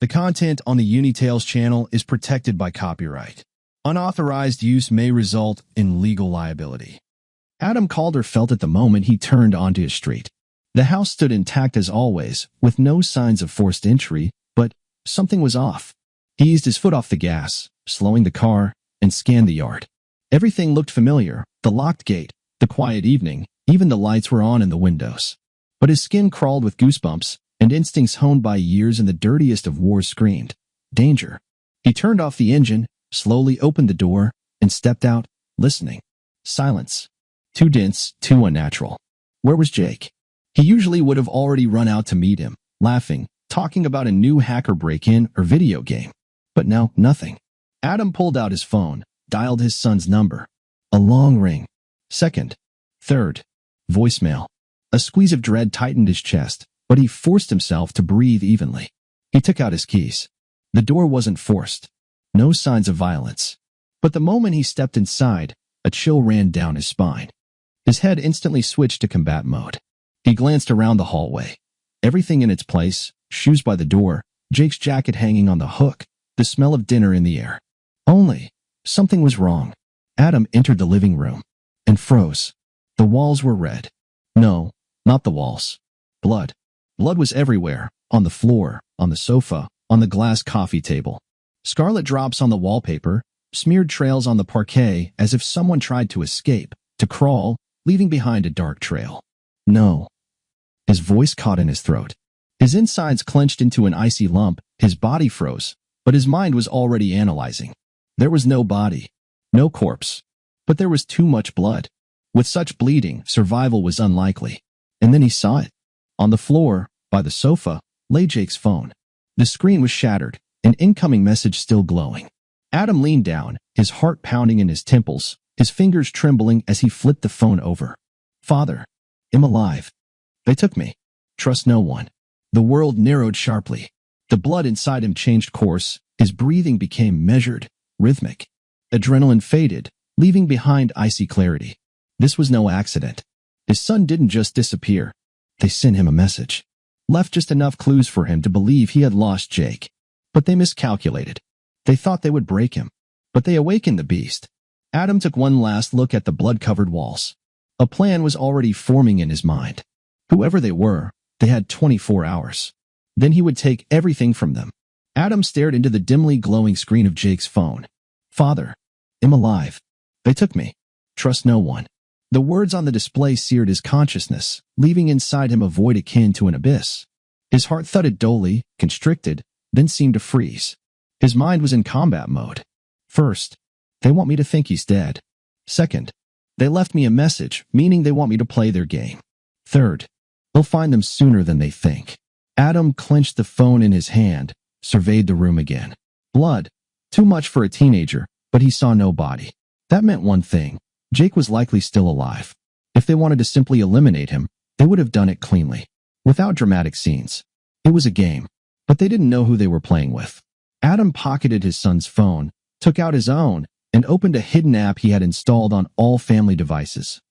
The content on the Untold Tales channel is protected by copyright. Unauthorized use may result in legal liability. Adam Calder felt at the moment he turned onto his street. The house stood intact as always, with no signs of forced entry, but something was off. He eased his foot off the gas, slowing the car, and scanned the yard. Everything looked familiar: the locked gate, the quiet evening, even the lights were on in the windows. But his skin crawled with goosebumps, and instincts honed by years in the dirtiest of wars screamed, "Danger." He turned off the engine, slowly opened the door, and stepped out, listening. Silence. Too dense, too unnatural. Where was Jake? He usually would have already run out to meet him, laughing, talking about a new hacker break-in or video game. But now, nothing. Adam pulled out his phone, dialed his son's number. A long ring. Second. Third. Voicemail. A squeeze of dread tightened his chest, but he forced himself to breathe evenly. He took out his keys. The door wasn't forced. No signs of violence. But the moment he stepped inside, a chill ran down his spine. His head instantly switched to combat mode. He glanced around the hallway. Everything in its place, shoes by the door, Jake's jacket hanging on the hook, the smell of dinner in the air. Only, something was wrong. Adam entered the living room and froze. The walls were red. No, not the walls. Blood. Blood was everywhere, on the floor, on the sofa, on the glass coffee table. Scarlet drops on the wallpaper, smeared trails on the parquet as if someone tried to escape, to crawl, leaving behind a dark trail. No. His voice caught in his throat. His insides clenched into an icy lump, his body froze, but his mind was already analyzing. There was no body, no corpse, but there was too much blood. With such bleeding, survival was unlikely. And then he saw it. On the floor, by the sofa, lay Jake's phone. The screen was shattered, an incoming message still glowing. Adam leaned down, his heart pounding in his temples, his fingers trembling as he flipped the phone over. "Father, I'm alive. They took me. Trust no one." The world narrowed sharply. The blood inside him changed course, his breathing became measured, rhythmic. Adrenaline faded, leaving behind icy clarity. This was no accident. His son didn't just disappear. They sent him a message. Left just enough clues for him to believe he had lost Jake. But they miscalculated. They thought they would break him. But they awakened the beast. Adam took one last look at the blood-covered walls. A plan was already forming in his mind. Whoever they were, they had 24 hours. Then he would take everything from them. Adam stared into the dimly glowing screen of Jake's phone. "Father, I'm alive. They took me. Trust no one." The words on the display seared his consciousness, leaving inside him a void akin to an abyss. His heart thudded dully, constricted, then seemed to freeze. His mind was in combat mode. First, they want me to think he's dead. Second, they left me a message, meaning they want me to play their game. Third, they'll find them sooner than they think. Adam clenched the phone in his hand, surveyed the room again. Blood. Too much for a teenager, but he saw no body. That meant one thing. Jake was likely still alive. If they wanted to simply eliminate him, they would have done it cleanly, without dramatic scenes. It was a game, but they didn't know who they were playing with. Adam pocketed his son's phone, took out his own, and opened a hidden app he had installed on all family devices.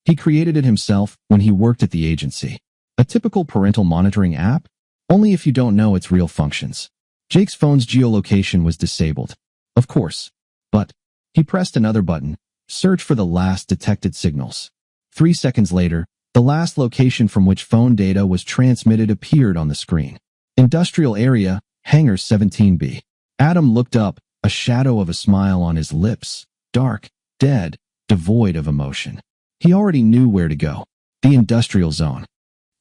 He created it himself when he worked at the agency. A typical parental monitoring app, only if you don't know its real functions. Jake's phone's geolocation was disabled, of course, but he pressed another button. Search for the last detected signals. 3 seconds later, the last location from which phone data was transmitted appeared on the screen. Industrial area, Hangar 17B. Adam looked up, a shadow of a smile on his lips, dark, dead, devoid of emotion. He already knew where to go. The industrial zone.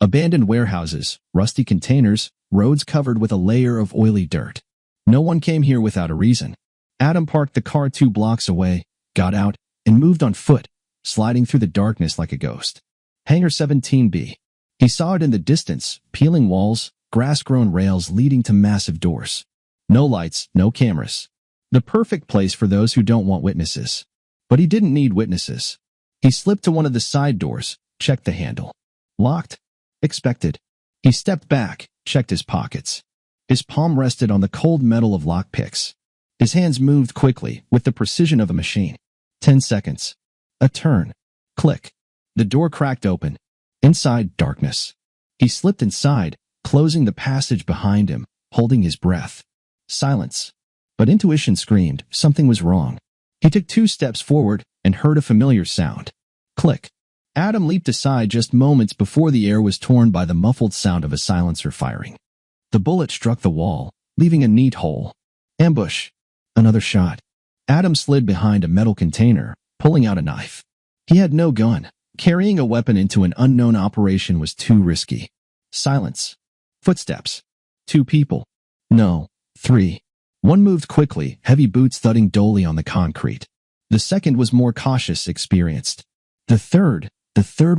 Abandoned warehouses, rusty containers, roads covered with a layer of oily dirt. No one came here without a reason. Adam parked the car 2 blocks away, got out, and moved on foot, sliding through the darkness like a ghost. Hangar 17B. He saw it in the distance, peeling walls, grass-grown rails leading to massive doors. No lights, no cameras. The perfect place for those who don't want witnesses. But he didn't need witnesses. He slipped to one of the side doors, checked the handle. Locked. Expected. He stepped back, checked his pockets. His palm rested on the cold metal of lockpicks. His hands moved quickly, with the precision of a machine. 10 seconds. A turn. Click. The door cracked open. Inside, darkness. He slipped inside, closing the passage behind him, holding his breath. Silence. But intuition screamed something was wrong. He took 2 steps forward and heard a familiar sound. Click. Adam leaped aside just moments before the air was torn by the muffled sound of a silencer firing. The bullet struck the wall, leaving a neat hole. Ambush. Another shot. Adam slid behind a metal container, pulling out a knife. He had no gun. Carrying a weapon into an unknown operation was too risky. Silence. Footsteps. 2 people. No, 3. One moved quickly, heavy boots thudding dully on the concrete. The second was more cautious, experienced. The third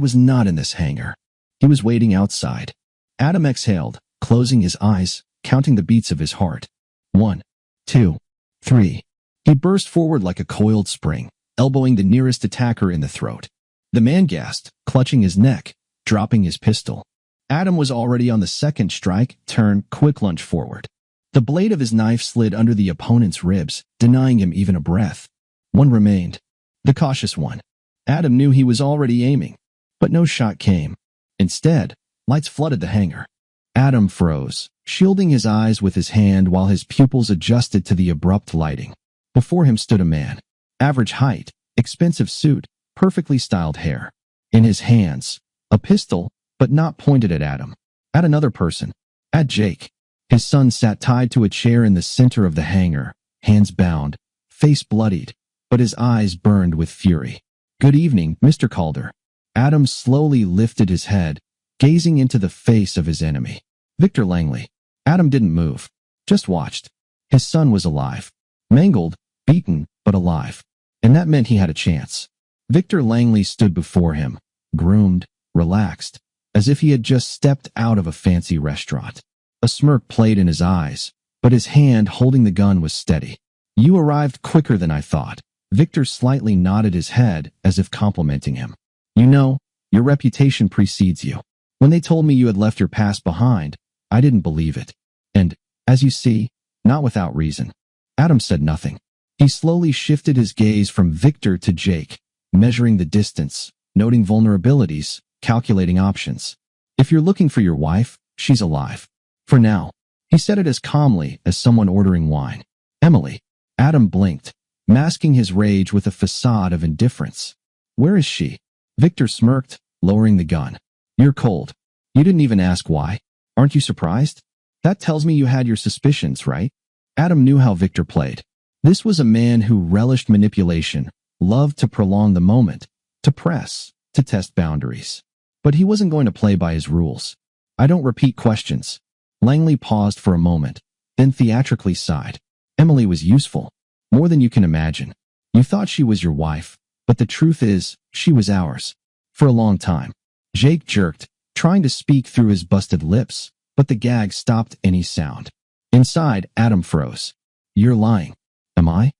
was not in this hangar. He was waiting outside. Adam exhaled, closing his eyes, counting the beats of his heart. 1, 2, 3. He burst forward like a coiled spring, elbowing the nearest attacker in the throat. The man gasped, clutching his neck, dropping his pistol. Adam was already on the second strike, turn, quick lunge forward. The blade of his knife slid under the opponent's ribs, denying him even a breath. One remained. The cautious one. Adam knew he was already aiming, but no shot came. Instead, lights flooded the hangar. Adam froze, shielding his eyes with his hand while his pupils adjusted to the abrupt lighting. Before him stood a man. Average height, expensive suit, perfectly styled hair. In his hands, a pistol, but not pointed at Adam. At another person. At Jake. His son sat tied to a chair in the center of the hangar, hands bound, face bloodied, but his eyes burned with fury. "Good evening, Mr. Calder." Adam slowly lifted his head, gazing into the face of his enemy. Victor Langley. Adam didn't move, just watched. His son was alive. Mangled, beaten, but alive. And that meant he had a chance. Victor Langley stood before him, groomed, relaxed, as if he had just stepped out of a fancy restaurant. A smirk played in his eyes, but his hand holding the gun was steady. "You arrived quicker than I thought." Victor slightly nodded his head as if complimenting him. "You know, your reputation precedes you. When they told me you had left your past behind, I didn't believe it. And, as you see, not without reason." Adam said nothing. He slowly shifted his gaze from Victor to Jake, measuring the distance, noting vulnerabilities, calculating options. "If you're looking for your wife, she's alive. For now." He said it as calmly as someone ordering wine. "Emily." Adam blinked, masking his rage with a facade of indifference. "Where is she?" Victor smirked, lowering the gun. "You're cold. You didn't even ask why. Aren't you surprised? That tells me you had your suspicions, right?" Adam knew how Victor played. This was a man who relished manipulation, loved to prolong the moment, to press, to test boundaries. But he wasn't going to play by his rules. "I don't repeat questions." Langley paused for a moment, then theatrically sighed. "Emily was useful. More than you can imagine. You thought she was your wife, but the truth is, she was ours. For a long time." Jake jerked, trying to speak through his busted lips, but the gag stopped any sound. Inside, Adam froze. "You're lying." "Am I?"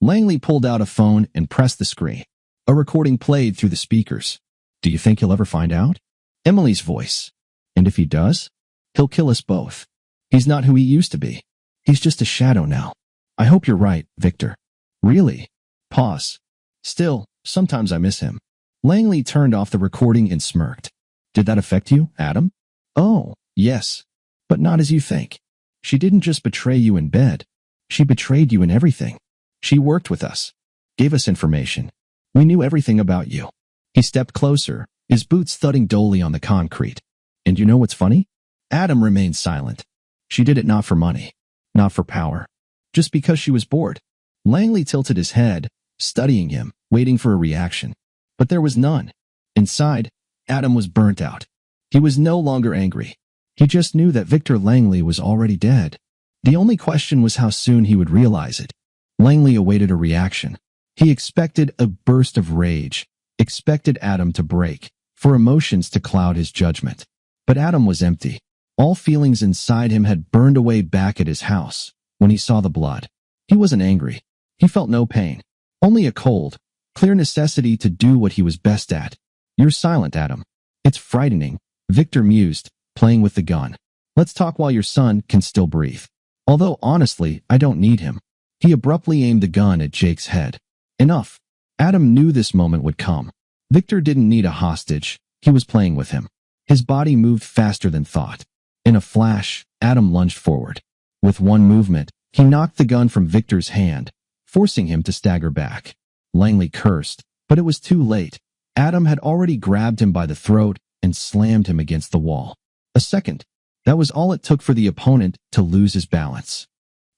Langley pulled out a phone and pressed the screen. A recording played through the speakers. "Do you think he'll ever find out?" Emily's voice. "And if he does, he'll kill us both. He's not who he used to be. He's just a shadow now. I hope you're right, Victor." "Really?" Pause. "Still, sometimes I miss him." Langley turned off the recording and smirked. "Did that affect you, Adam?" "Oh, yes. But not as you think. She didn't just betray you in bed. She betrayed you in everything. She worked with us, gave us information. We knew everything about you." He stepped closer, his boots thudding dully on the concrete. "And you know what's funny?" Adam remained silent. "She did it not for money, not for power. Just because she was bored." Langley tilted his head, studying him, waiting for a reaction. But there was none. Inside, Adam was burnt out. He was no longer angry. He just knew that Victor Langley was already dead. The only question was how soon he would realize it. Langley awaited a reaction. He expected a burst of rage, expected Adam to break, for emotions to cloud his judgment. But Adam was empty. All feelings inside him had burned away back at his house when he saw the blood. He wasn't angry. He felt no pain, only a cold, clear necessity to do what he was best at. "You're silent, Adam." "It's frightening," Victor mused, playing with the gun. "Let's talk while your son can still breathe. Although, honestly, I don't need him." He abruptly aimed the gun at Jake's head. Enough. Adam knew this moment would come. Victor didn't need a hostage. He was playing with him. His body moved faster than thought. In a flash, Adam lunged forward. With one movement, he knocked the gun from Victor's hand, forcing him to stagger back. Langley cursed, but it was too late. Adam had already grabbed him by the throat and slammed him against the wall. A second. That was all it took for the opponent to lose his balance.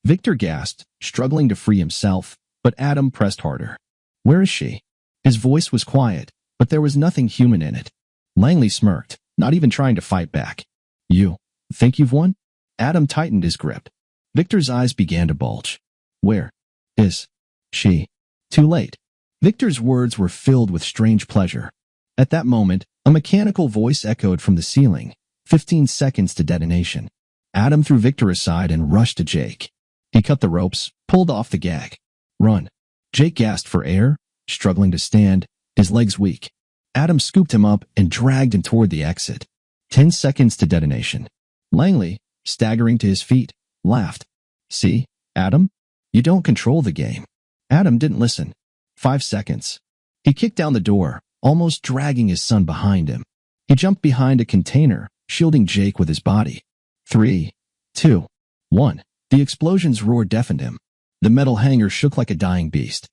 Victor gasped, struggling to free himself, but Adam pressed harder. "Where is she?" His voice was quiet, but there was nothing human in it. Langley smirked, not even trying to fight back. "You think you've won?" Adam tightened his grip. Victor's eyes began to bulge. "Where is she?" Too late. Victor's words were filled with strange pleasure. At that moment, a mechanical voice echoed from the ceiling. 15 seconds to detonation. Adam threw Victor aside and rushed to Jake. He cut the ropes, pulled off the gag. "Run." Jake gasped for air, struggling to stand, his legs weak. Adam scooped him up and dragged him toward the exit. 10 seconds to detonation. Langley, staggering to his feet, laughed. "See, Adam? You don't control the game." Adam didn't listen. 5 seconds. He kicked down the door, almost dragging his son behind him. He jumped behind a container, shielding Jake with his body. 3, 2, 1. The explosion's roar deafened him. The metal hangar shook like a dying beast.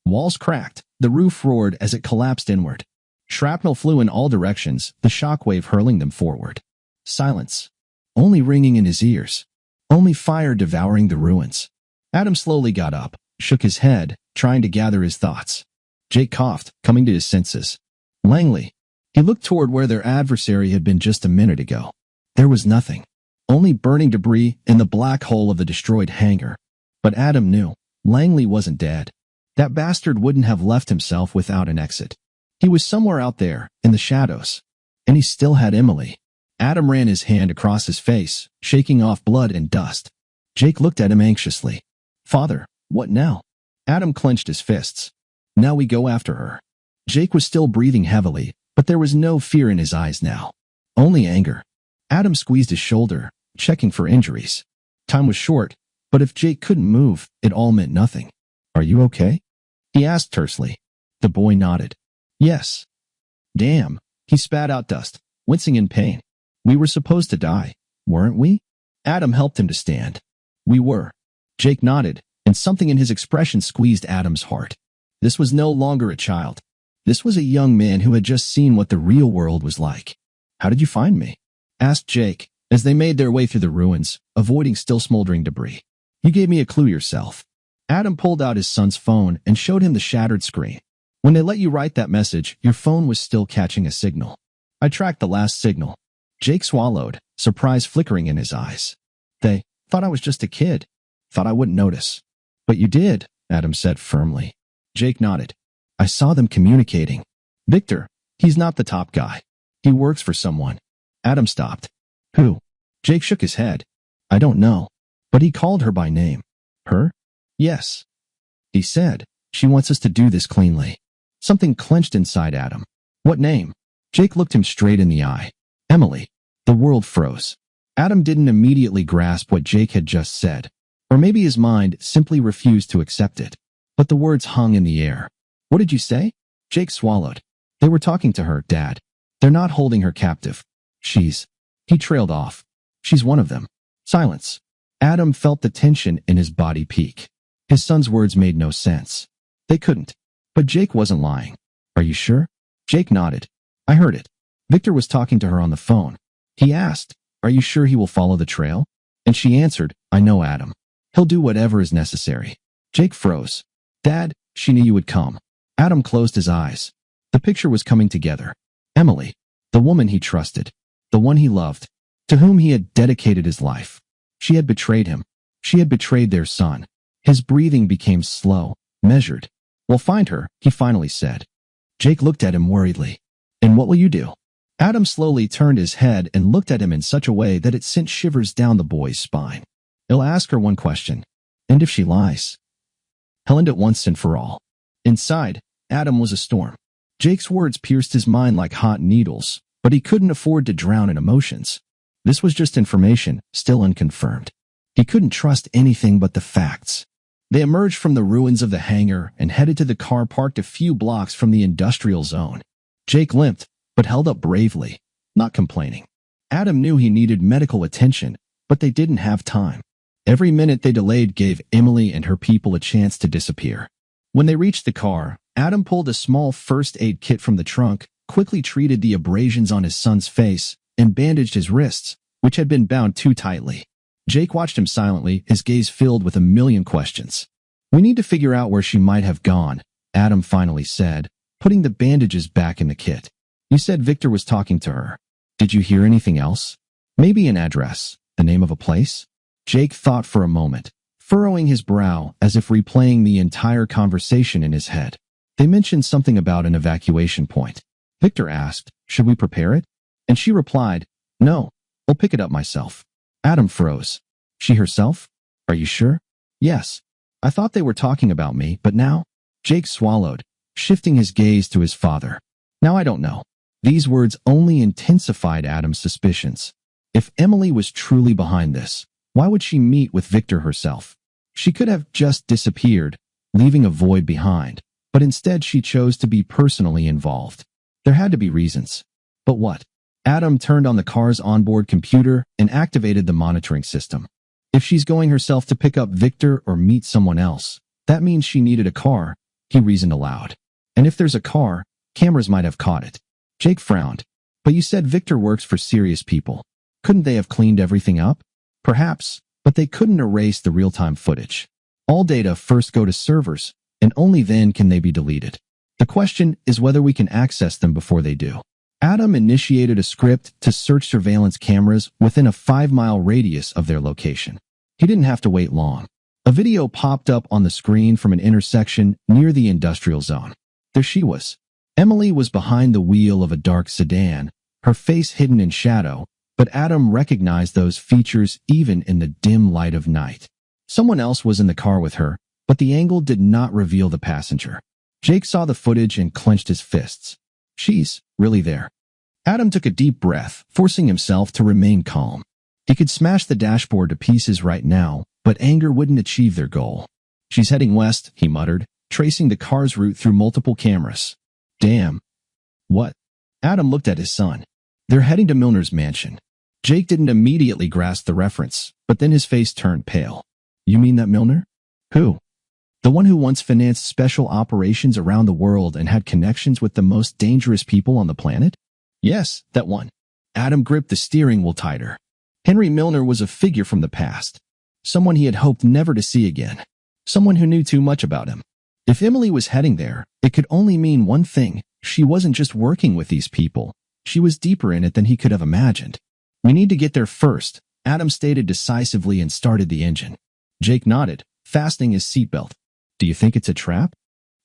Walls cracked. The roof roared as it collapsed inward. Shrapnel flew in all directions, the shockwave hurling them forward. Silence. Only ringing in his ears. Only fire devouring the ruins. Adam slowly got up, shook his head, trying to gather his thoughts. Jake coughed, coming to his senses. Langley. He looked toward where their adversary had been just a minute ago. There was nothing. Only burning debris in the black hole of the destroyed hangar. But Adam knew. Langley wasn't dead. That bastard wouldn't have left himself without an exit. He was somewhere out there, in the shadows. And he still had Emily. Adam ran his hand across his face, shaking off blood and dust. Jake looked at him anxiously. "Father, what now?" Adam clenched his fists. "Now we go after her." Jake was still breathing heavily, but there was no fear in his eyes now. Only anger. Adam squeezed his shoulder, checking for injuries. Time was short, but if Jake couldn't move, it all meant nothing. "Are you okay?" he asked tersely. The boy nodded. "Yes." "Damn." He spat out dust, wincing in pain. "We were supposed to die, weren't we?" Adam helped him to stand. "We were." Jake nodded, and something in his expression squeezed Adam's heart. This was no longer a child. This was a young man who had just seen what the real world was like. "How did you find me?" asked Jake, as they made their way through the ruins, avoiding still smoldering debris. "You gave me a clue yourself." Adam pulled out his son's phone and showed him the shattered screen. "When they let you write that message, your phone was still catching a signal. I tracked the last signal." Jake swallowed, surprise flickering in his eyes. "They thought I was just a kid. Thought I wouldn't notice." "But you did," Adam said firmly. Jake nodded. "I saw them communicating. Victor, he's not the top guy. He works for someone." Adam stopped. "Who?" Jake shook his head. "I don't know. But he called her by name." "Her?" "Yes." He said, "She wants us to do this cleanly." Something clenched inside Adam. "What name?" Jake looked him straight in the eye. "Emily." The world froze. Adam didn't immediately grasp what Jake had just said. Or maybe his mind simply refused to accept it. But the words hung in the air. "What did you say?" Jake swallowed. "They were talking to her, Dad. They're not holding her captive. She's..." He trailed off. "She's one of them." Silence. Adam felt the tension in his body peak. His son's words made no sense. They couldn't. But Jake wasn't lying. "Are you sure?" Jake nodded. "I heard it. Victor was talking to her on the phone. He asked, 'Are you sure he will follow the trail?' And she answered, 'I know, Adam. He'll do whatever is necessary.'" Jake froze. "Dad, she knew you would come." Adam closed his eyes. The picture was coming together. Emily, the woman he trusted, the one he loved, to whom he had dedicated his life. She had betrayed him. She had betrayed their son. His breathing became slow, measured. "We'll find her," he finally said. Jake looked at him worriedly. "And what will you do?" Adam slowly turned his head and looked at him in such a way that it sent shivers down the boy's spine. "He'll ask her one question. And if she lies, he'll end it once and for all." Inside, Adam was a storm. Jake's words pierced his mind like hot needles, but he couldn't afford to drown in emotions. This was just information, still unconfirmed. He couldn't trust anything but the facts. They emerged from the ruins of the hangar and headed to the car parked a few blocks from the industrial zone. Jake limped, but held up bravely, not complaining. Adam knew he needed medical attention, but they didn't have time. Every minute they delayed gave Emily and her people a chance to disappear. When they reached the car, Adam pulled a small first aid kit from the trunk, quickly treated the abrasions on his son's face, and bandaged his wrists, which had been bound too tightly. Jake watched him silently, his gaze filled with a million questions. "We need to figure out where she might have gone," Adam finally said, putting the bandages back in the kit. "You said Victor was talking to her. Did you hear anything else? Maybe an address, the name of a place?" Jake thought for a moment, furrowing his brow as if replaying the entire conversation in his head. "They mentioned something about an evacuation point." Victor asked, "Should we prepare it?" And she replied, "No, I'll pick it up myself." Adam froze. "She herself? Are you sure?" "Yes. I thought they were talking about me, but now?" Jake swallowed, shifting his gaze to his father. "Now I don't know." These words only intensified Adam's suspicions. If Emily was truly behind this, why would she meet with Victor herself? She could have just disappeared, leaving a void behind, but instead she chose to be personally involved. There had to be reasons. But what? Adam turned on the car's onboard computer and activated the monitoring system. If she's going herself to pick up Victor or meet someone else, that means she needed a car, he reasoned aloud. And if there's a car, cameras might have caught it. Jake frowned. "But you said Victor works for serious people. Couldn't they have cleaned everything up?" "Perhaps, but they couldn't erase the real-time footage. All data first go to servers, and only then can they be deleted. The question is whether we can access them before they do." Adam initiated a script to search surveillance cameras within a 5-mile radius of their location. He didn't have to wait long. A video popped up on the screen from an intersection near the industrial zone. There she was. Emily was behind the wheel of a dark sedan, her face hidden in shadow, but Adam recognized those features even in the dim light of night. Someone else was in the car with her, but the angle did not reveal the passenger. Jake saw the footage and clenched his fists. She's really there. Adam took a deep breath, forcing himself to remain calm. He could smash the dashboard to pieces right now, but anger wouldn't achieve their goal. "She's heading west," he muttered, tracing the car's route through multiple cameras. "Damn." "What?" Adam looked at his son. "They're heading to Milner's mansion." Jake didn't immediately grasp the reference, but then his face turned pale. "You mean that Milner?" "Who?" "The one who once financed special operations around the world and had connections with the most dangerous people on the planet?" "Yes, that one." Adam gripped the steering wheel tighter. Henry Milner was a figure from the past. Someone he had hoped never to see again. Someone who knew too much about him. If Emily was heading there, it could only mean one thing. She wasn't just working with these people. She was deeper in it than he could have imagined. "We need to get there first," Adam stated decisively and started the engine. Jake nodded, fastening his seatbelt. "Do you think it's a trap?"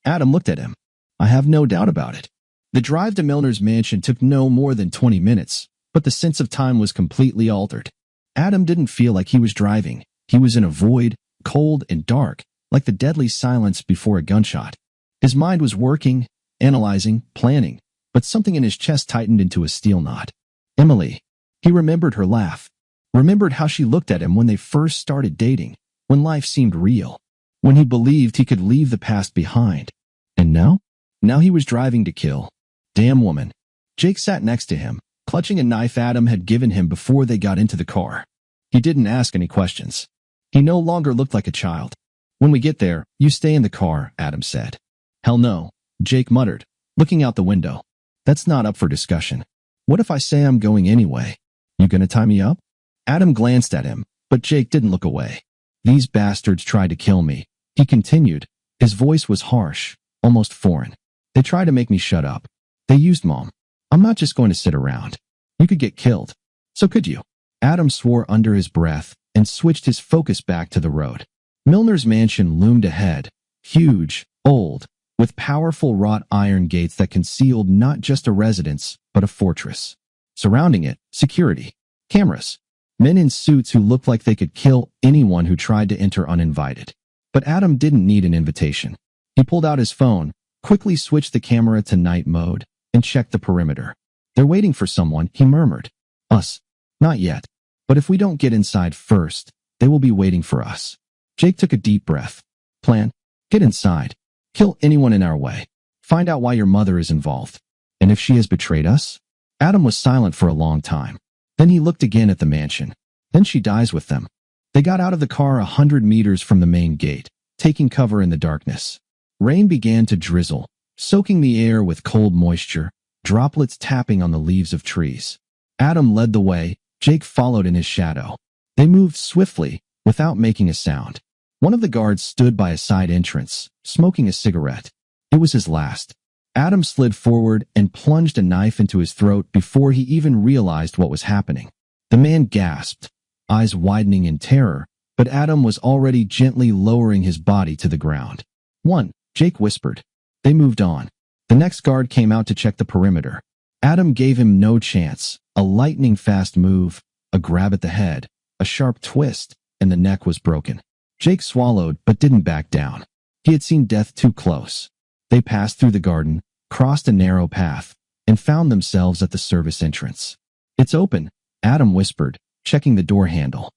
Adam looked at him. "I have no doubt about it." The drive to Milner's mansion took no more than 20 minutes, but the sense of time was completely altered. Adam didn't feel like he was driving. He was in a void, cold and dark, like the deadly silence before a gunshot. His mind was working, analyzing, planning, but something in his chest tightened into a steel knot. Emily. He remembered her laugh. Remembered how she looked at him when they first started dating, when life seemed real, when he believed he could leave the past behind. And now? Now he was driving to kill. Damn woman. Jake sat next to him, clutching a knife Adam had given him before they got into the car. He didn't ask any questions. He no longer looked like a child. "When we get there, you stay in the car," Adam said. "Hell no," Jake muttered, looking out the window. "That's not up for discussion. What if I say I'm going anyway? You gonna tie me up?" Adam glanced at him, but Jake didn't look away. "These bastards tried to kill me," he continued. His voice was harsh, almost foreign. "They tried to make me shut up. They used Mom. I'm not just going to sit around. You could get killed. So could you." Adam swore under his breath and switched his focus back to the road. Milner's mansion loomed ahead, huge, old, with powerful wrought iron gates that concealed not just a residence, but a fortress. Surrounding it, security, cameras, men in suits who looked like they could kill anyone who tried to enter uninvited. But Adam didn't need an invitation. He pulled out his phone, quickly switched the camera to night mode, and checked the perimeter. "They're waiting for someone," he murmured. "Us? Not yet. But if we don't get inside first, they will be waiting for us." Jake took a deep breath. "Plan? Get inside. Kill anyone in our way. Find out why your mother is involved. And if she has betrayed us?" Adam was silent for a long time. Then he looked again at the mansion. "Then she dies with them." They got out of the car 100 meters from the main gate, taking cover in the darkness. Rain began to drizzle, soaking the air with cold moisture, droplets tapping on the leaves of trees. Adam led the way, Jake followed in his shadow. They moved swiftly, without making a sound. One of the guards stood by a side entrance, smoking a cigarette. It was his last. Adam slid forward and plunged a knife into his throat before he even realized what was happening. The man gasped, eyes widening in terror, but Adam was already gently lowering his body to the ground. "One," Jake whispered. They moved on. The next guard came out to check the perimeter. Adam gave him no chance. A lightning-fast move, a grab at the head, a sharp twist, and the neck was broken. Jake swallowed but didn't back down. He had seen death too close. They passed through the garden, crossed a narrow path, and found themselves at the service entrance. "It's open," Adam whispered, checking the door handle.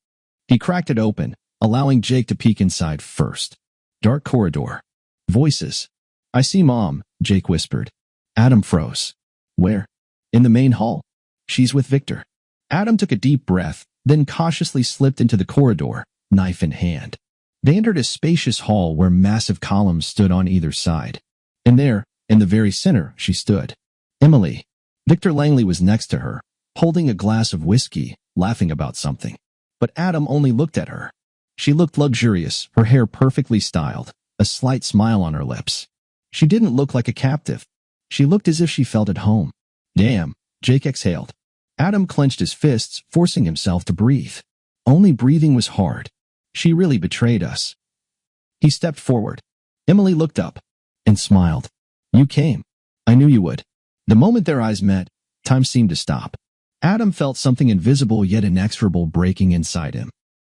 He cracked it open, allowing Jake to peek inside first. Dark corridor. Voices. "I see Mom," Jake whispered. Adam froze. "Where?" "In the main hall. She's with Victor." Adam took a deep breath, then cautiously slipped into the corridor, knife in hand. They entered a spacious hall where massive columns stood on either side. And there, in the very center, she stood. Emily. Victor Langley was next to her, holding a glass of whiskey, laughing about something. But Adam only looked at her. She looked luxurious, her hair perfectly styled, a slight smile on her lips. She didn't look like a captive. She looked as if she felt at home. "Damn," Jake exhaled. Adam clenched his fists, forcing himself to breathe. Only breathing was hard. She really betrayed us. He stepped forward. Emily looked up and smiled. "You came. I knew you would." The moment their eyes met, time seemed to stop. Adam felt something invisible yet inexorable breaking inside him.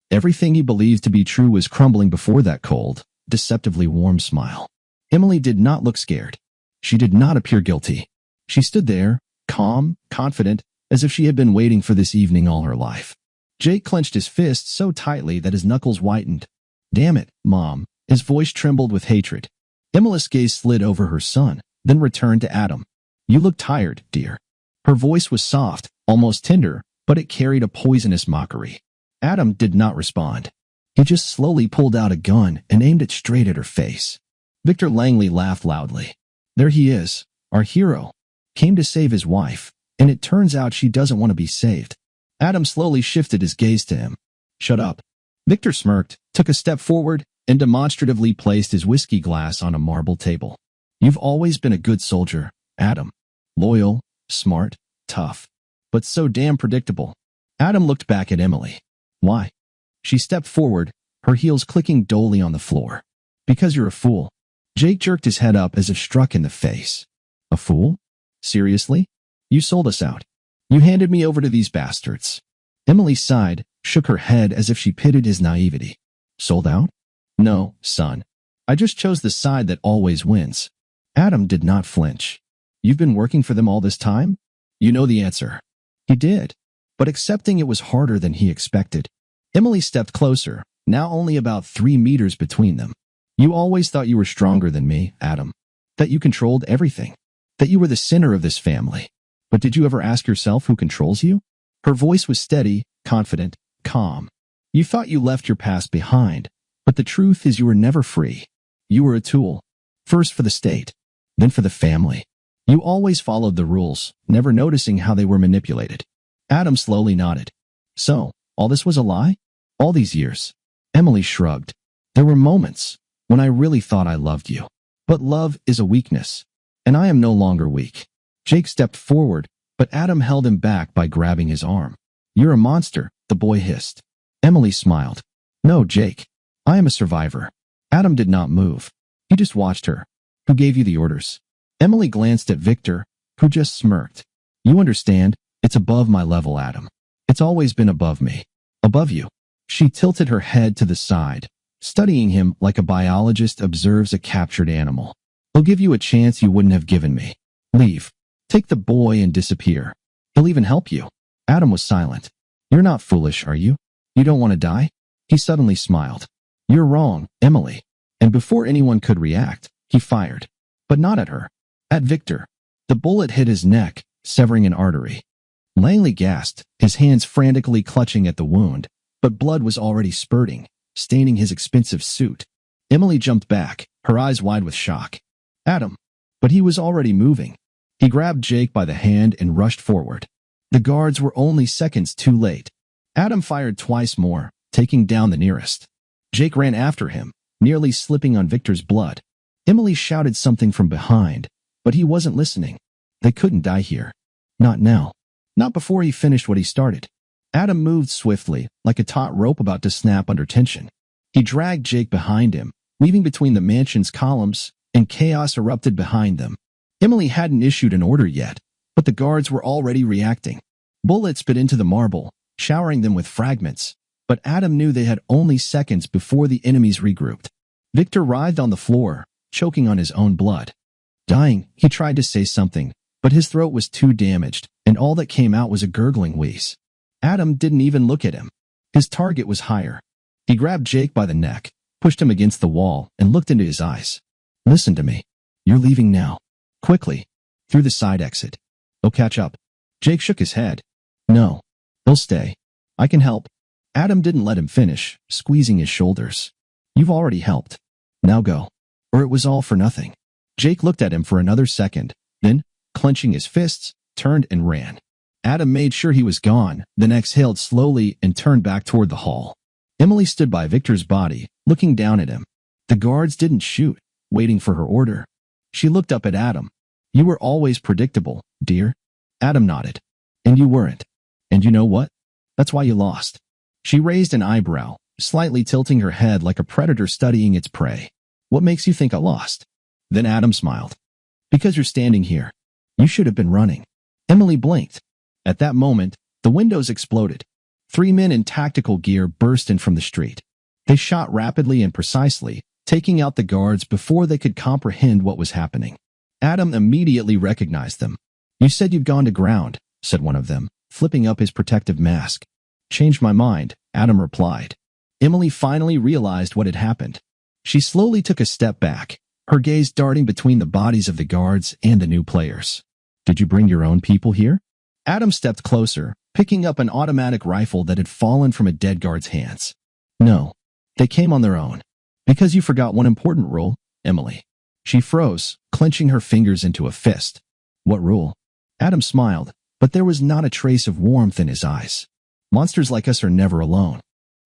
Everything he believed to be true was crumbling before that cold, deceptively warm smile. Emily did not look scared. She did not appear guilty. She stood there, calm, confident, as if she had been waiting for this evening all her life. Jake clenched his fist so tightly that his knuckles whitened. "Damn it, Mom." His voice trembled with hatred. Emily's gaze slid over her son, then returned to Adam. "You look tired, dear." Her voice was soft, almost tender, but it carried a poisonous mockery. Adam did not respond. He just slowly pulled out a gun and aimed it straight at her face. Victor Langley laughed loudly. "There he is, our hero. Came to save his wife, and it turns out she doesn't want to be saved." Adam slowly shifted his gaze to him. "Shut up." Victor smirked, took a step forward, and demonstratively placed his whiskey glass on a marble table. "You've always been a good soldier, Adam. Loyal, smart, tough, but so damn predictable." Adam looked back at Emily. "Why?" She stepped forward, her heels clicking dully on the floor. "Because you're a fool." Jake jerked his head up as if struck in the face. "A fool? Seriously? You sold us out. You handed me over to these bastards." Emily sighed, shook her head as if she pitied his naivety. "Sold out? No, son. I just chose the side that always wins." Adam did not flinch. "You've been working for them all this time? You know the answer." He did, but accepting it was harder than he expected. Emily stepped closer, now only about 3 meters between them. "You always thought you were stronger than me, Adam. That you controlled everything. That you were the center of this family. But did you ever ask yourself who controls you?" Her voice was steady, confident, calm. "You thought you left your past behind, but the truth is you were never free. You were a tool. First for the state, then for the family. You always followed the rules, never noticing how they were manipulated." Adam slowly nodded. "So, all this was a lie? All these years?" Emily shrugged. "There were moments when I really thought I loved you. But love is a weakness, and I am no longer weak." Jake stepped forward, but Adam held him back by grabbing his arm. "You're a monster," the boy hissed. Emily smiled. "No, Jake. I am a survivor." Adam did not move. He just watched her. "Who gave you the orders?" Emily glanced at Victor, who just smirked. "You understand, it's above my level, Adam. It's always been above me. Above you." She tilted her head to the side, studying him like a biologist observes a captured animal. "He'll give you a chance you wouldn't have given me. Leave. Take the boy and disappear. He'll even help you." Adam was silent. "You're not foolish, are you? You don't want to die?" He suddenly smiled. "You're wrong, Emily." And before anyone could react, he fired. But not at her. At Victor. The bullet hit his neck, severing an artery. Langley gasped, his hands frantically clutching at the wound, but blood was already spurting, staining his expensive suit. Emily jumped back, her eyes wide with shock. Adam. But he was already moving. He grabbed Jake by the hand and rushed forward. The guards were only seconds too late. Adam fired twice more, taking down the nearest. Jake ran after him, nearly slipping on Victor's blood. Emily shouted something from behind, but he wasn't listening. They couldn't die here. Not now. Not before he finished what he started. Adam moved swiftly, like a taut rope about to snap under tension. He dragged Jake behind him, weaving between the mansion's columns, and chaos erupted behind them. Emily hadn't issued an order yet, but the guards were already reacting. Bullets bit into the marble, showering them with fragments, but Adam knew they had only seconds before the enemies regrouped. Victor writhed on the floor, choking on his own blood. Dying, he tried to say something, but his throat was too damaged, and all that came out was a gurgling wheeze. Adam didn't even look at him. His target was higher. He grabbed Jake by the neck, pushed him against the wall, and looked into his eyes. Listen to me. You're leaving now. Quickly. Through the side exit. They'll catch up. Jake shook his head. No. They'll stay. I can help. Adam didn't let him finish, squeezing his shoulders. You've already helped. Now go. Or it was all for nothing. Jake looked at him for another second, then, clenching his fists, turned and ran. Adam made sure he was gone, then exhaled slowly and turned back toward the hall. Emily stood by Victor's body, looking down at him. The guards didn't shoot, waiting for her order. She looked up at Adam. You were always predictable, dear. Adam nodded. And you weren't. And you know what? That's why you lost. She raised an eyebrow, slightly tilting her head like a predator studying its prey. What makes you think I lost? Then Adam smiled. Because you're standing here. You should have been running. Emily blinked. At that moment, the windows exploded. 3 men in tactical gear burst in from the street. They shot rapidly and precisely, taking out the guards before they could comprehend what was happening. Adam immediately recognized them. You said you'd gone to ground, said one of them, flipping up his protective mask. Changed my mind, Adam replied. Emily finally realized what had happened. She slowly took a step back, her gaze darting between the bodies of the guards and the new players. Did you bring your own people here? Adam stepped closer, picking up an automatic rifle that had fallen from a dead guard's hands. No, they came on their own. Because you forgot one important rule, Emily. She froze, clenching her fingers into a fist. What rule? Adam smiled, but there was not a trace of warmth in his eyes. Monsters like us are never alone.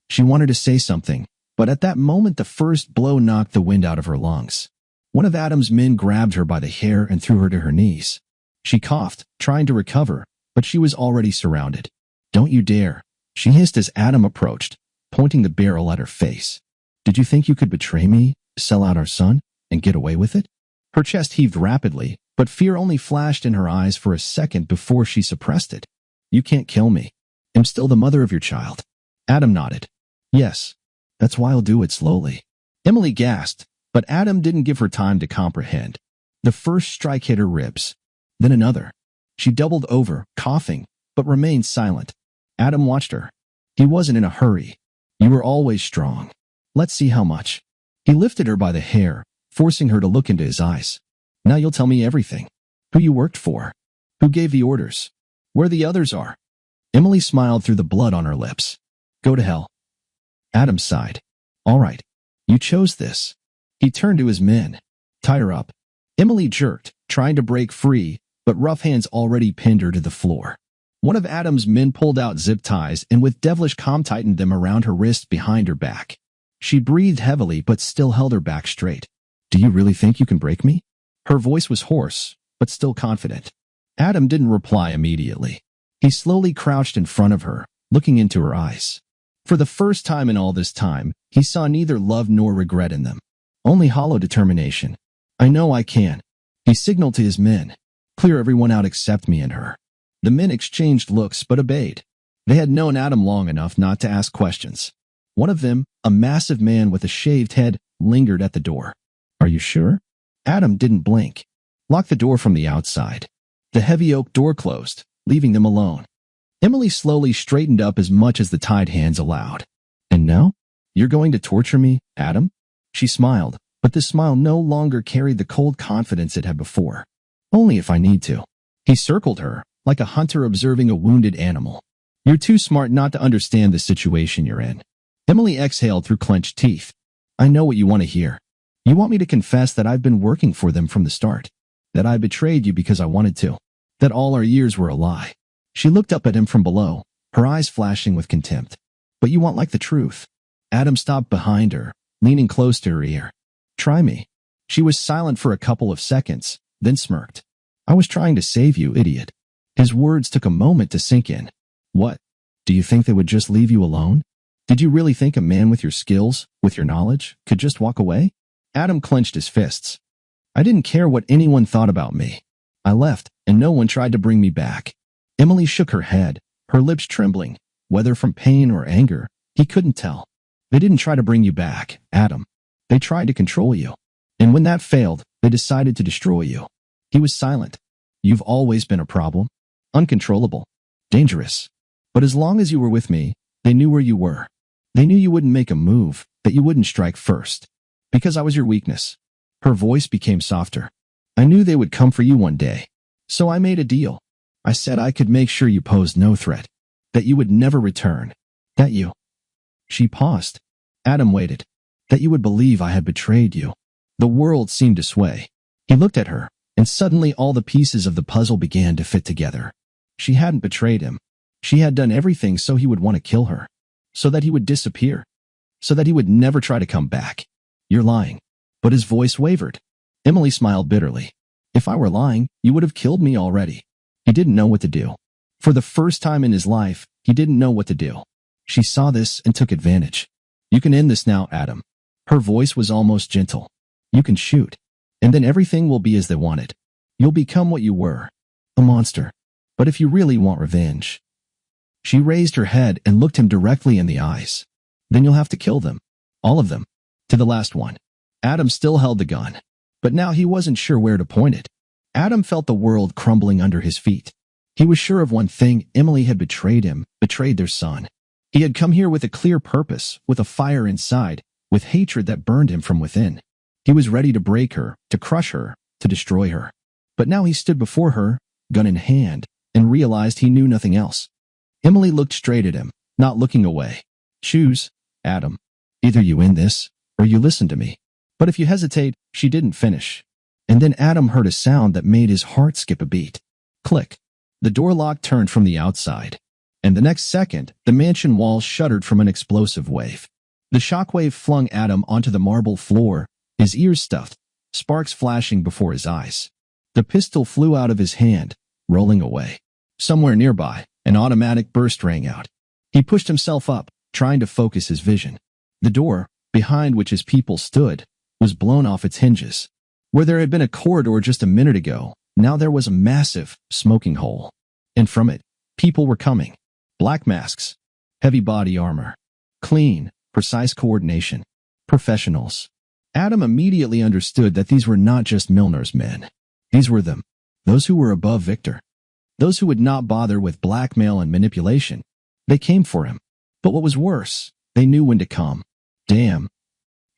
She wanted to say something, but at that moment the first blow knocked the wind out of her lungs. One of Adam's men grabbed her by the hair and threw her to her knees. She coughed, trying to recover, but she was already surrounded. Don't you dare, she hissed as Adam approached, pointing the barrel at her face. Did you think you could betray me, sell out our son, and get away with it? Her chest heaved rapidly, but fear only flashed in her eyes for a second before she suppressed it. You can't kill me. I'm still the mother of your child. Adam nodded. Yes, that's why I'll do it slowly. Emily gasped, but Adam didn't give her time to comprehend. The first strike hit her ribs, then another. She doubled over, coughing, but remained silent. Adam watched her. He wasn't in a hurry. You were always strong. Let's see how much. He lifted her by the hair, forcing her to look into his eyes. Now you'll tell me everything. Who you worked for. Who gave the orders. Where the others are. Emily smiled through the blood on her lips. Go to hell. Adam sighed. All right. You chose this. He turned to his men. Tie her up. Emily jerked, trying to break free, but rough hands already pinned her to the floor. One of Adam's men pulled out zip ties and with devilish calm tightened them around her wrists behind her back. She breathed heavily but still held her back straight. Do you really think you can break me? Her voice was hoarse, but still confident. Adam didn't reply immediately. He slowly crouched in front of her, looking into her eyes. For the first time in all this time, he saw neither love nor regret in them. Only hollow determination. I know I can. He signaled to his men. Clear everyone out except me and her. The men exchanged looks but obeyed. They had known Adam long enough not to ask questions. One of them, a massive man with a shaved head, lingered at the door. Are you sure? Adam didn't blink. Lock the door from the outside. The heavy oak door closed, leaving them alone. Emily slowly straightened up as much as the tied hands allowed. And now? You're going to torture me, Adam? She smiled, but this smile no longer carried the cold confidence it had before. Only if I need to. He circled her, like a hunter observing a wounded animal. You're too smart not to understand the situation you're in. Emily exhaled through clenched teeth. I know what you want to hear. You want me to confess that I've been working for them from the start. That I betrayed you because I wanted to. That all our years were a lie. She looked up at him from below, her eyes flashing with contempt. But you want like the truth. Adam stopped behind her, leaning close to her ear. Try me. She was silent for a couple of seconds, then smirked. I was trying to save you, idiot. His words took a moment to sink in. What? Do you think they would just leave you alone? Did you really think a man with your skills, with your knowledge, could just walk away? Adam clenched his fists. I didn't care what anyone thought about me. I left, and no one tried to bring me back. Emily shook her head, her lips trembling, whether from pain or anger. He couldn't tell. They didn't try to bring you back, Adam. They tried to control you. And when that failed, they decided to destroy you. He was silent. You've always been a problem. Uncontrollable. Dangerous. But as long as you were with me, they knew where you were. They knew you wouldn't make a move, that you wouldn't strike first. Because I was your weakness. Her voice became softer. I knew they would come for you one day. So I made a deal. I said I could make sure you posed no threat. That you would never return. That you... She paused. Adam waited. That you would believe I had betrayed you. The world seemed to sway. He looked at her, and suddenly all the pieces of the puzzle began to fit together. She hadn't betrayed him. She had done everything so he would want to kill her. So that he would disappear. So that he would never try to come back. You're lying. But his voice wavered. Emily smiled bitterly. If I were lying, you would have killed me already. He didn't know what to do. For the first time in his life, he didn't know what to do. She saw this and took advantage. You can end this now, Adam. Her voice was almost gentle. You can shoot. And then everything will be as they wanted. You'll become what you were. A monster. But if you really want revenge... She raised her head and looked him directly in the eyes. Then you'll have to kill them. All of them. To the last one. Adam still held the gun. But now he wasn't sure where to point it. Adam felt the world crumbling under his feet. He was sure of one thing: Emily had betrayed him, betrayed their son. He had come here with a clear purpose, with a fire inside, with hatred that burned him from within. He was ready to break her, to crush her, to destroy her. But now he stood before her, gun in hand, and realized he knew nothing else. Emily looked straight at him, not looking away. Choose, Adam. Either you end this, or you listen to me. But if you hesitate, she didn't finish. And then Adam heard a sound that made his heart skip a beat. Click. The door lock turned from the outside. And the next second, the mansion walls shuddered from an explosive wave. The shockwave flung Adam onto the marble floor, his ears stuffed, sparks flashing before his eyes. The pistol flew out of his hand, rolling away. Somewhere nearby, an automatic burst rang out. He pushed himself up, trying to focus his vision. The door, behind which his people stood, was blown off its hinges. Where there had been a corridor just a minute ago, now there was a massive, smoking hole. And from it, people were coming. Black masks, heavy body armor, clean, precise coordination. Professionals. Adam immediately understood that these were not just Milner's men. These were them. Those who were above Victor. Those who would not bother with blackmail and manipulation. They came for him. But what was worse, they knew when to come. Damn.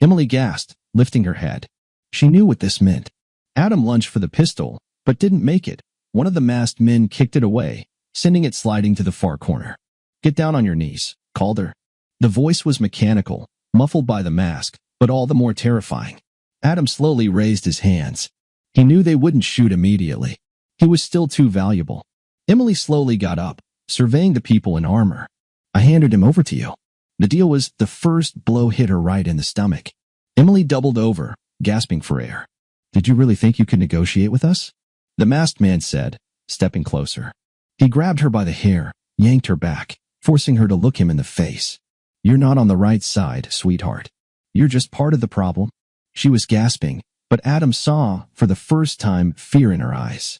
Emily gasped, lifting her head. She knew what this meant. Adam lunged for the pistol, but didn't make it. One of the masked men kicked it away, sending it sliding to the far corner. Get down on your knees, called her. The voice was mechanical, muffled by the mask, but all the more terrifying. Adam slowly raised his hands. He knew they wouldn't shoot immediately. He was still too valuable. Emily slowly got up, surveying the people in armor. I handed him over to you. The deal was the first blow hit her right in the stomach. Emily doubled over, gasping for air. Did you really think you could negotiate with us? The masked man said, stepping closer. He grabbed her by the hair, yanked her back, forcing her to look him in the face. You're not on the right side, sweetheart. You're just part of the problem. She was gasping, but Adam saw, for the first time, fear in her eyes.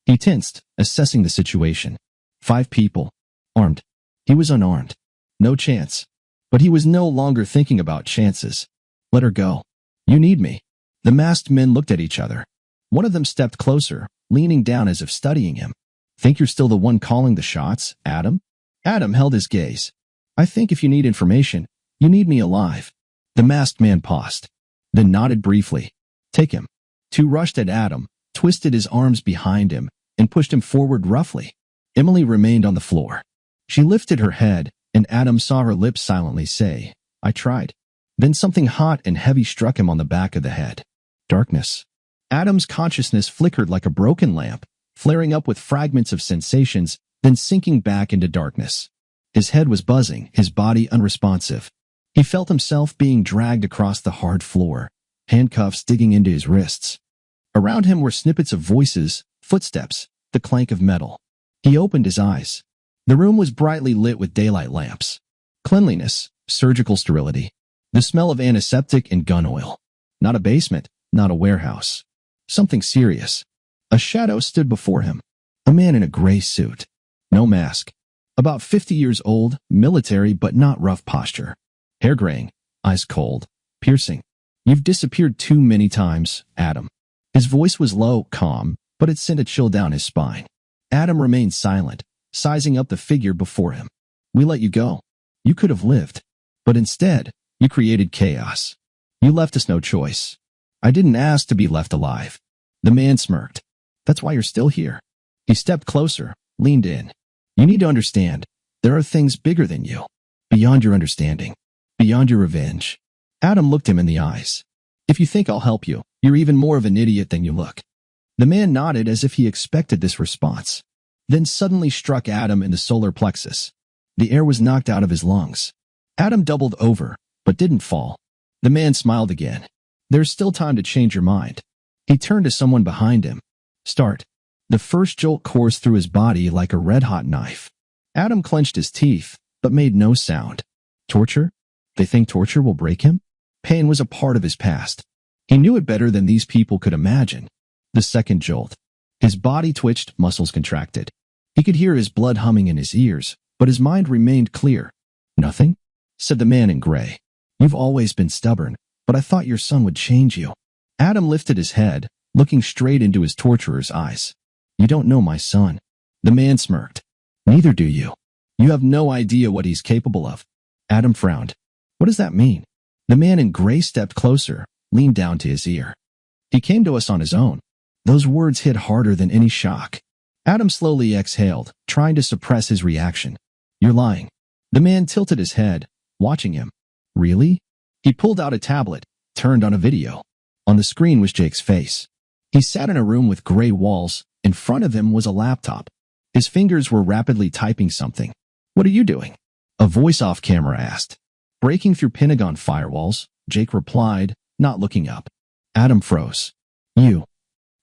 He tensed, assessing the situation. 5 people. Armed. He was unarmed. No chance. But he was no longer thinking about chances. Let her go. You need me. The masked men looked at each other. One of them stepped closer, leaning down as if studying him. Think you're still the one calling the shots, Adam? Adam held his gaze. I think if you need information, you need me alive. The masked man paused, then nodded briefly. Take him. 2 rushed at Adam, twisted his arms behind him, and pushed him forward roughly. Emily remained on the floor. She lifted her head, and Adam saw her lips silently say, "I tried." Then something hot and heavy struck him on the back of the head. Darkness. Adam's consciousness flickered like a broken lamp, flaring up with fragments of sensations, then sinking back into darkness. His head was buzzing, his body unresponsive. He felt himself being dragged across the hard floor, handcuffs digging into his wrists. Around him were snippets of voices, footsteps, the clank of metal. He opened his eyes. The room was brightly lit with daylight lamps. Cleanliness, surgical sterility, the smell of antiseptic and gun oil. Not a basement, not a warehouse. Something serious. A shadow stood before him. A man in a gray suit. No mask. About 50 years old, military but not rough posture. Hair graying, eyes cold, piercing. "You've disappeared too many times, Adam." His voice was low, calm, but it sent a chill down his spine. Adam remained silent, sizing up the figure before him. "We let you go. You could have lived. But instead, you created chaos. You left us no choice. I didn't ask to be left alive." The man smirked. "That's why you're still here." He stepped closer, leaned in. "You need to understand, there are things bigger than you. Beyond your understanding. Beyond your revenge." Adam looked him in the eyes. "If you think I'll help you, you're even more of an idiot than you look." The man nodded as if he expected this response. Then suddenly struck Adam in the solar plexus. The air was knocked out of his lungs. Adam doubled over, but didn't fall. The man smiled again. "There's still time to change your mind." He turned to someone behind him. "Start." The first jolt coursed through his body like a red-hot knife. Adam clenched his teeth, but made no sound. Torture? They think torture will break him? Pain was a part of his past. He knew it better than these people could imagine. The second jolt. His body twitched, muscles contracted. He could hear his blood humming in his ears, but his mind remained clear. "Nothing?" said the man in gray. "You've always been stubborn, but I thought your son would change you." Adam lifted his head, looking straight into his torturer's eyes. "You don't know my son." The man smirked. "Neither do you. You have no idea what he's capable of." Adam frowned. "What does that mean?" The man in gray stepped closer, leaned down to his ear. "He came to us on his own." Those words hit harder than any shock. Adam slowly exhaled, trying to suppress his reaction. "You're lying." The man tilted his head, watching him. "Really?" He pulled out a tablet, turned on a video. On the screen was Jake's face. He sat in a room with gray walls. In front of him was a laptop. His fingers were rapidly typing something. "What are you doing?" A voice off camera asked. "Breaking through Pentagon firewalls," Jake replied, not looking up. Adam froze. "You."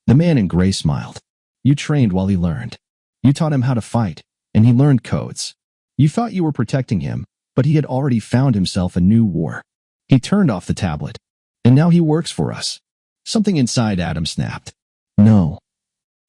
The man in gray smiled. "You trained while he learned. You taught him how to fight, and he learned codes. You thought you were protecting him, but he had already found himself a new war." He turned off the tablet. "And now he works for us." Something inside Adam snapped. "No."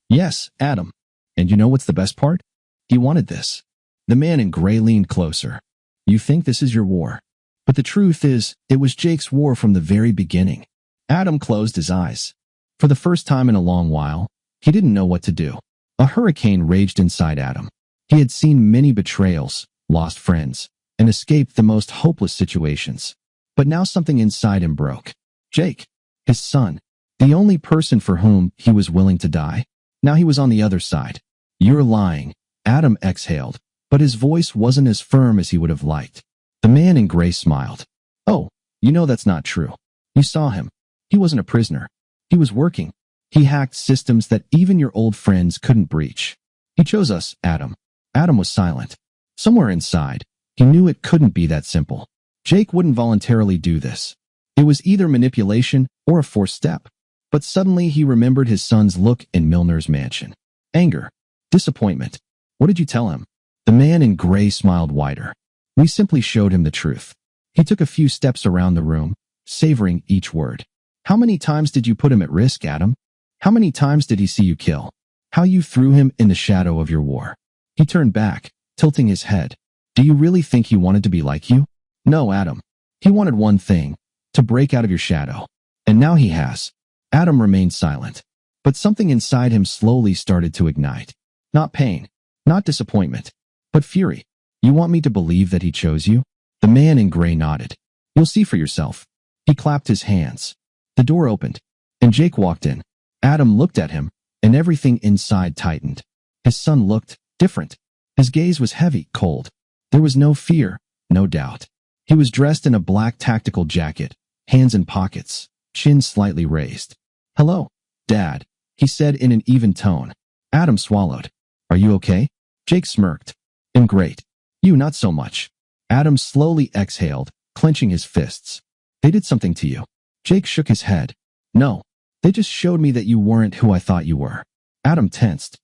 "Yes, Adam. And you know what's the best part? He wanted this." The man in gray leaned closer. "You think this is your war. But the truth is, it was Jake's war from the very beginning." Adam closed his eyes. For the first time in a long while, he didn't know what to do. A hurricane raged inside Adam. He had seen many betrayals, lost friends, and escaped the most hopeless situations. But now something inside him broke. Jake, his son, the only person for whom he was willing to die. Now he was on the other side. "You're lying," Adam exhaled, but his voice wasn't as firm as he would have liked. The man in gray smiled. "Oh, you know that's not true. You saw him. He wasn't a prisoner. He was working. He hacked systems that even your old friends couldn't breach. He chose us, Adam." Adam was silent. Somewhere inside, he knew it couldn't be that simple. Jake wouldn't voluntarily do this. It was either manipulation or a forced step. But suddenly he remembered his son's look in Milner's mansion. Anger. Disappointment. "What did you tell him?" The man in gray smiled wider. "We simply showed him the truth." He took a few steps around the room, savoring each word. "How many times did you put him at risk, Adam? How many times did he see you kill? How you threw him in the shadow of your war?" He turned back, tilting his head. "Do you really think he wanted to be like you?" "No, Adam. He wanted one thing, to break out of your shadow. And now he has." Adam remained silent. But something inside him slowly started to ignite. Not pain, not disappointment, but fury. "You want me to believe that he chose you?" The man in gray nodded. "You'll see for yourself." He clapped his hands. The door opened, and Jake walked in. Adam looked at him, and everything inside tightened. His son looked different. His gaze was heavy, cold. There was no fear, no doubt. He was dressed in a black tactical jacket, hands in pockets, chin slightly raised. "Hello, Dad," he said in an even tone. Adam swallowed. "Are you okay?" Jake smirked. "I'm great. You not so much." Adam slowly exhaled, clenching his fists. "They did something to you." Jake shook his head. "No, they just showed me that you weren't who I thought you were." Adam tensed.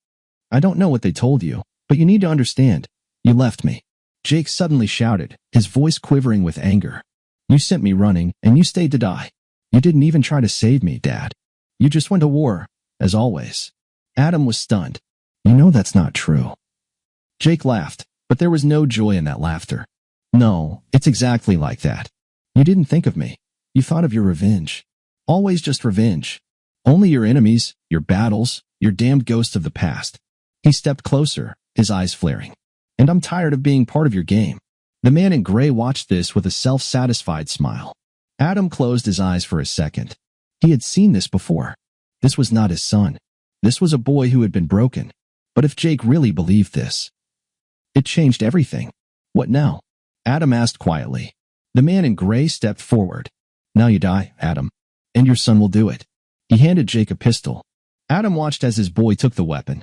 "I don't know what they told you, but you need to understand. You left me." Jake suddenly shouted, his voice quivering with anger. "You sent me running, and you stayed to die. You didn't even try to save me, Dad. You just went to war, as always." Adam was stunned. "You know that's not true." Jake laughed, but there was no joy in that laughter. "No, it's exactly like that. You didn't think of me. You thought of your revenge. Always just revenge. Only your enemies, your battles, your damned ghosts of the past." He stepped closer, his eyes flaring. "And I'm tired of being part of your game." The man in gray watched this with a self-satisfied smile. Adam closed his eyes for a second. He had seen this before. This was not his son. This was a boy who had been broken. But if Jake really believed this, it changed everything. "What now?" Adam asked quietly. The man in gray stepped forward. "Now you die, Adam, and your son will do it." He handed Jake a pistol. Adam watched as his boy took the weapon.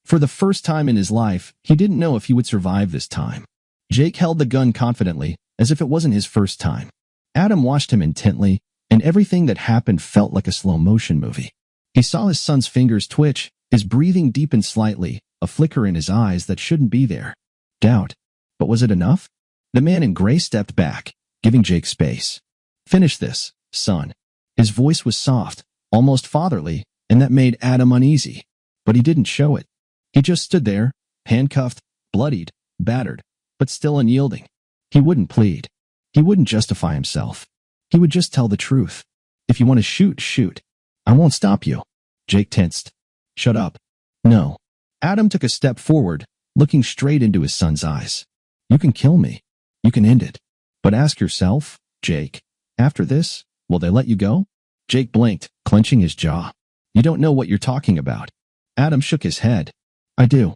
For the first time in his life, he didn't know if he would survive this time. Jake held the gun confidently, as if it wasn't his first time. Adam watched him intently, and everything that happened felt like a slow-motion movie. He saw his son's fingers twitch, his breathing deepened slightly, a flicker in his eyes that shouldn't be there. Doubt. But was it enough? The man in gray stepped back, giving Jake space. "Finish this, son." His voice was soft, almost fatherly, and that made Adam uneasy. But he didn't show it. He just stood there, handcuffed, bloodied, battered, but still unyielding. He wouldn't plead. He wouldn't justify himself. He would just tell the truth. "If you want to shoot, shoot. I won't stop you." Jake tensed. "Shut up." "No." Adam took a step forward, looking straight into his son's eyes. "You can kill me. You can end it. But ask yourself, Jake, after this, will they let you go?" Jake blinked, clenching his jaw. "You don't know what you're talking about." Adam shook his head. "I do.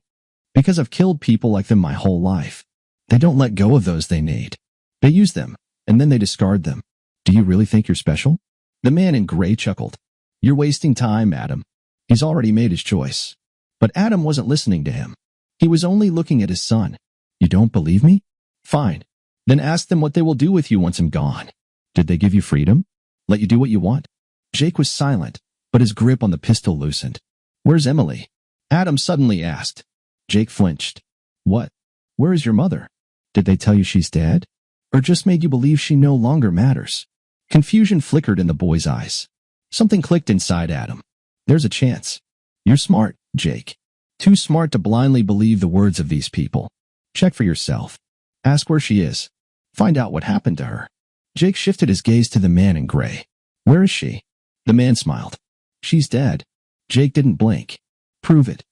Because I've killed people like them my whole life. They don't let go of those they need. They use them, and then they discard them. Do you really think you're special?" The man in gray chuckled. "You're wasting time, Adam. He's already made his choice." But Adam wasn't listening to him. He was only looking at his son. "You don't believe me? Fine. Then ask them what they will do with you once I'm gone. Did they give you freedom? Let you do what you want?" Jake was silent, but his grip on the pistol loosened. "Where's Emily?" Adam suddenly asked. Jake flinched. "What? Where is your mother? Did they tell you she's dead? Or just made you believe she no longer matters?" Confusion flickered in the boy's eyes. Something clicked inside Adam. "There's a chance. You're smart, Jake. Too smart to blindly believe the words of these people. Check for yourself. Ask where she is. Find out what happened to her." Jake shifted his gaze to the man in gray. "Where is she?" The man smiled. "She's dead." Jake didn't blink. "Prove it."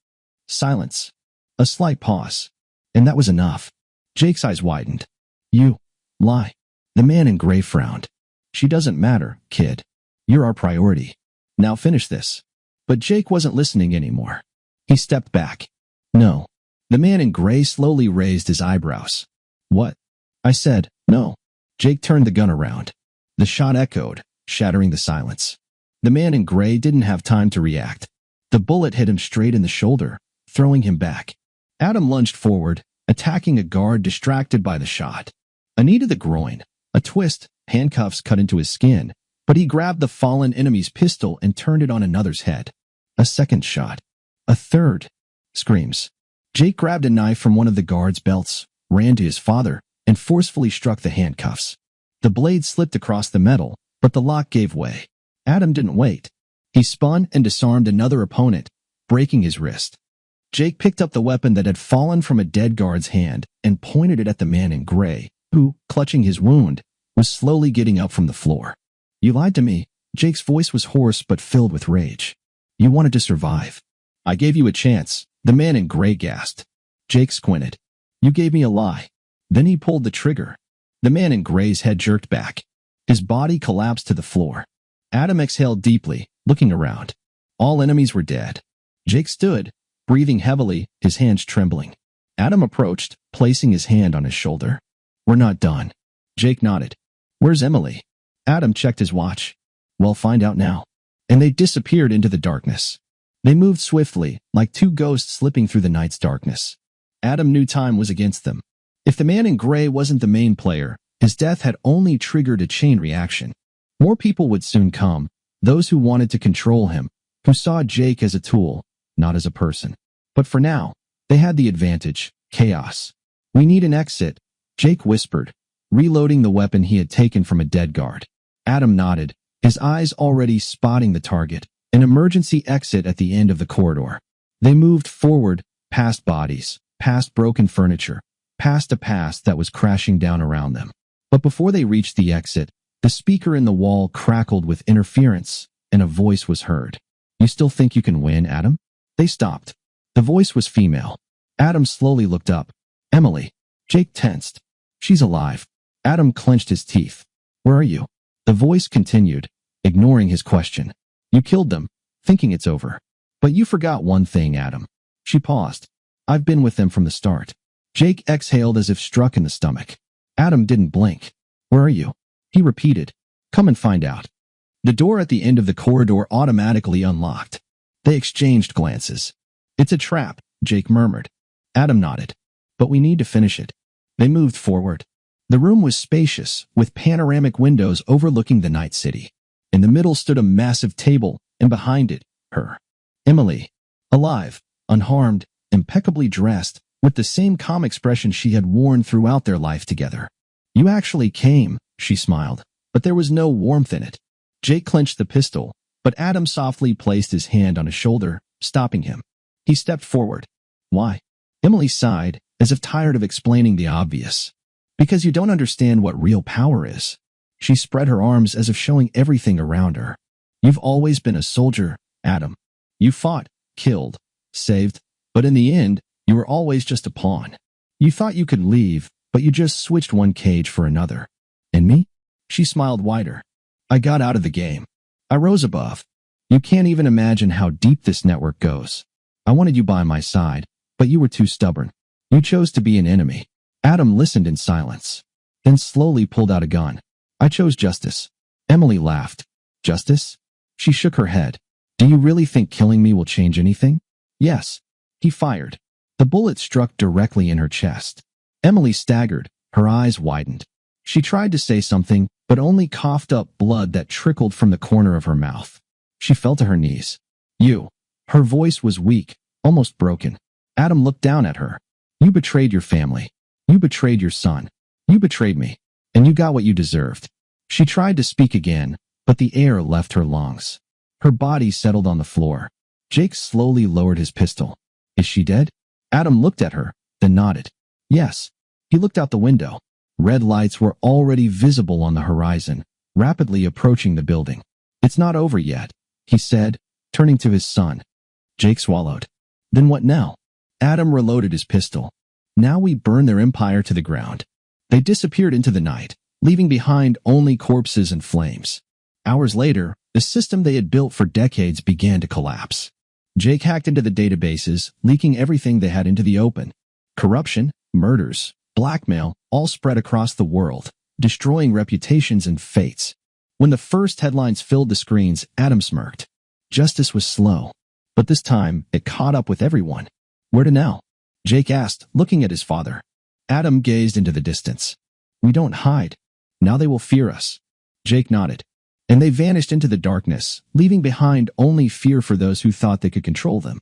Silence. A slight pause. And that was enough. Jake's eyes widened. "You lie." The man in gray frowned. "She doesn't matter, kid. You're our priority. Now finish this." But Jake wasn't listening anymore. He stepped back. "No." The man in gray slowly raised his eyebrows. "What?" "I said, no." Jake turned the gun around. The shot echoed, shattering the silence. The man in gray didn't have time to react. The bullet hit him straight in the shoulder, throwing him back. Adam lunged forward, attacking a guard distracted by the shot. A knee to the groin, a twist, handcuffs cut into his skin, but he grabbed the fallen enemy's pistol and turned it on another's head. A second shot. A third. Screams. Jake grabbed a knife from one of the guard's belts, ran to his father, and forcefully struck the handcuffs. The blade slipped across the metal, but the lock gave way. Adam didn't wait. He spun and disarmed another opponent, breaking his wrist. Jake picked up the weapon that had fallen from a dead guard's hand and pointed it at the man in gray, who, clutching his wound, was slowly getting up from the floor. "You lied to me." Jake's voice was hoarse but filled with rage. "You wanted to survive. I gave you a chance." The man in gray gasped. Jake squinted. "You gave me a lie." Then he pulled the trigger. The man in gray's head jerked back. His body collapsed to the floor. Adam exhaled deeply, looking around. All enemies were dead. Jake stood, breathing heavily, his hands trembling. Adam approached, placing his hand on his shoulder. We're not done. Jake nodded. Where's Emily? Adam checked his watch. Well, find out now. And they disappeared into the darkness. They moved swiftly, like two ghosts slipping through the night's darkness. Adam knew time was against them. If the man in gray wasn't the main player, his death had only triggered a chain reaction. More people would soon come, those who wanted to control him, who saw Jake as a tool, not as a person. But for now, they had the advantage, chaos. We need an exit, Jake whispered, reloading the weapon he had taken from a dead guard. Adam nodded, his eyes already spotting the target, an emergency exit at the end of the corridor. They moved forward, past bodies, past broken furniture, past a past that was crashing down around them. But before they reached the exit, the speaker in the wall crackled with interference, and a voice was heard. You still think you can win, Adam? They stopped. The voice was female. Adam slowly looked up. Emily. Jake tensed. She's alive. Adam clenched his teeth. Where are you? The voice continued, ignoring his question. You killed them, thinking it's over. But you forgot one thing, Adam. She paused. I've been with them from the start. Jake exhaled as if struck in the stomach. Adam didn't blink. Where are you? He repeated. Come and find out. The door at the end of the corridor automatically unlocked. They exchanged glances. It's a trap, Jake murmured. Adam nodded. But we need to finish it. They moved forward. The room was spacious, with panoramic windows overlooking the night city. In the middle stood a massive table, and behind it, her. Emily. Alive, unharmed, impeccably dressed, with the same calm expression she had worn throughout their life together. You actually came, she smiled, but there was no warmth in it. Jake clenched the pistol, but Adam softly placed his hand on his shoulder, stopping him. He stepped forward. Why? Emily sighed, as if tired of explaining the obvious. Because you don't understand what real power is. She spread her arms as if showing everything around her. You've always been a soldier, Adam. You fought, killed, saved, but in the end, you were always just a pawn. You thought you could leave, but you just switched one cage for another. And me? She smiled wider. I got out of the game. I rose above. You can't even imagine how deep this network goes. I wanted you by my side, but you were too stubborn. You chose to be an enemy. Adam listened in silence, then slowly pulled out a gun. I chose justice. Emily laughed. Justice? She shook her head. Do you really think killing me will change anything? Yes. He fired. The bullet struck directly in her chest. Emily staggered, her eyes widened. She tried to say something, but only coughed up blood that trickled from the corner of her mouth. She fell to her knees. You. Her voice was weak, almost broken. Adam looked down at her. You betrayed your family. You betrayed your son. You betrayed me. And you got what you deserved. She tried to speak again, but the air left her lungs. Her body settled on the floor. Jake slowly lowered his pistol. Is she dead? Adam looked at her, then nodded. Yes. He looked out the window. Red lights were already visible on the horizon, rapidly approaching the building. It's not over yet, he said, turning to his son. Jake swallowed. Then what now? Adam reloaded his pistol. Now we burn their empire to the ground. They disappeared into the night, leaving behind only corpses and flames. Hours later, the system they had built for decades began to collapse. Jake hacked into the databases, leaking everything they had into the open. Corruption, murders, blackmail, all spread across the world, destroying reputations and fates. When the first headlines filled the screens, Adam smirked. Justice was slow, but this time it caught up with everyone. Where to now? Jake asked, looking at his father. Adam gazed into the distance. We don't hide. Now they will fear us. Jake nodded. And they vanished into the darkness, leaving behind only fear for those who thought they could control them.